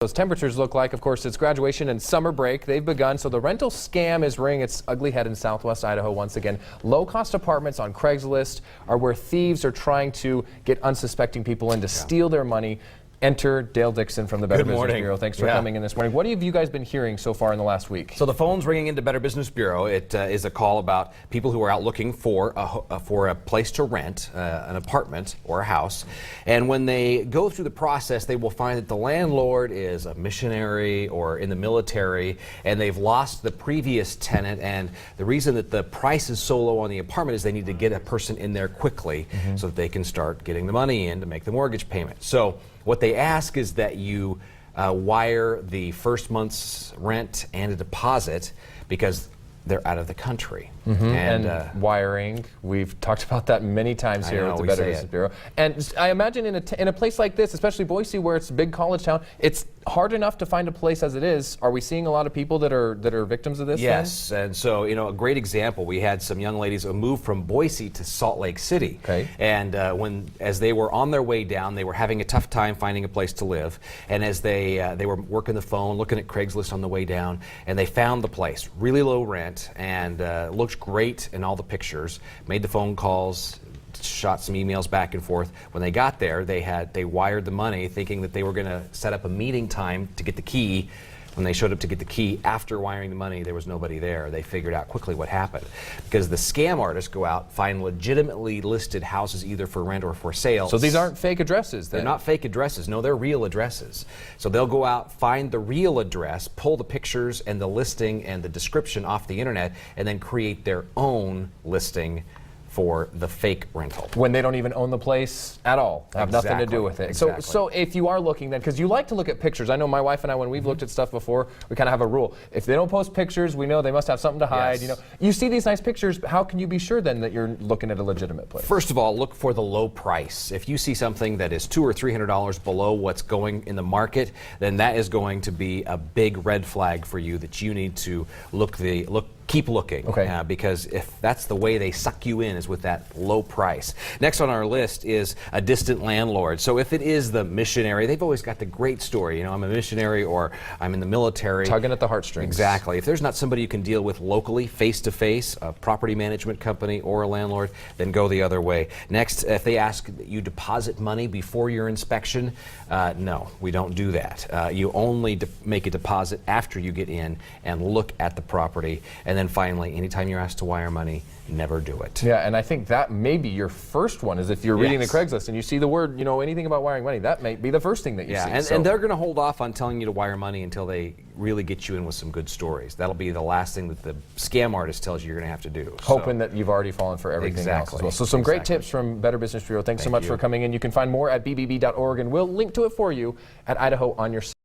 Those temperatures look like, of course, it's graduation and summer break. They've begun, so the rental scam is rearing its ugly head in southwest Idaho once again. Low-cost apartments on Craigslist are where thieves are trying to get unsuspecting people in to steal their money. Enter Dale Dixon from the Better Business Bureau. Thanks for coming in this morning. What have you guys been hearing so far in the last week? So the phone's ringing into Better Business Bureau. It is a call about people who are out looking for a place to rent, an apartment or a house. And when they go through the process, they will find that the landlord is a missionary or in the military, and they've lost the previous tenant. And the reason that the price is so low on the apartment is they need to get a person in there quickly so that they can start getting the money in to make the mortgage payment. So what they ask is that you wire the first month's rent and a deposit because they're out of the country. And wiring, we've talked about that many times here at the Better Business Bureau. And I imagine in a place like this, especially Boise, where it's a big college town, it's hard enough to find a place as it is. Are we seeing a lot of people that are victims of this? Yes, and so a great example. We had some young ladies who moved from Boise to Salt Lake City, and as they were on their way down, they were having a tough time finding a place to live. And as they were working the phone, looking at Craigslist on the way down, and they found the place, really low rent, and looked great in all the pictures. Made the phone calls, shot some emails back and forth. When they got there, they wired the money thinking that they were going to set up a meeting time to get the key. When they showed up to get the key after wiring the money, there was nobody there. They figured out quickly what happened. Because the scam artists go out, find legitimately listed houses either for rent or for sale. So these aren't fake addresses then? They're not fake addresses. No, they're real addresses. So they'll go out, find the real address, pull the pictures and the listing and the description off the internet, and then create their own listing for the fake rental. When they don't even own the place at all, have nothing to do with it. So if you are looking then, because you like to look at pictures, I know my wife and I, when we've looked at stuff before, we kind of have a rule. If they don't post pictures, we know they must have something to hide. You see these nice pictures, how can you be sure then that you're looking at a legitimate place? First of all, look for the low price. If you see something that is $200 or $300 below what's going in the market, then that is going to be a big red flag for you that you need to keep looking, because if that's the way they suck you in is with that low price. Next on our list is a distant landlord. So if it is the missionary, they've always got the great story. I'm a missionary or I'm in the military. Tugging at the heartstrings. Exactly. If there's not somebody you can deal with locally, face-to-face, a property management company or a landlord, then go the other way. Next, if they ask that you deposit money before your inspection, no, we don't do that. You only make a deposit after you get in and look at the property. And then finally, anytime you're asked to wire money, never do it. Yeah, and I think that may be your first one, is if you're reading the Craigslist and you see the word, anything about wiring money, that may be the first thing that you see. And they're going to hold off on telling you to wire money until they really get you in with some good stories. That'll be the last thing that the scam artist tells you you're going to have to do. Hoping that you've already fallen for everything else as well. So some great tips from Better Business Bureau. Thanks so much for coming in. You can find more at bbb.org, and we'll link to it for you at Idaho on your site.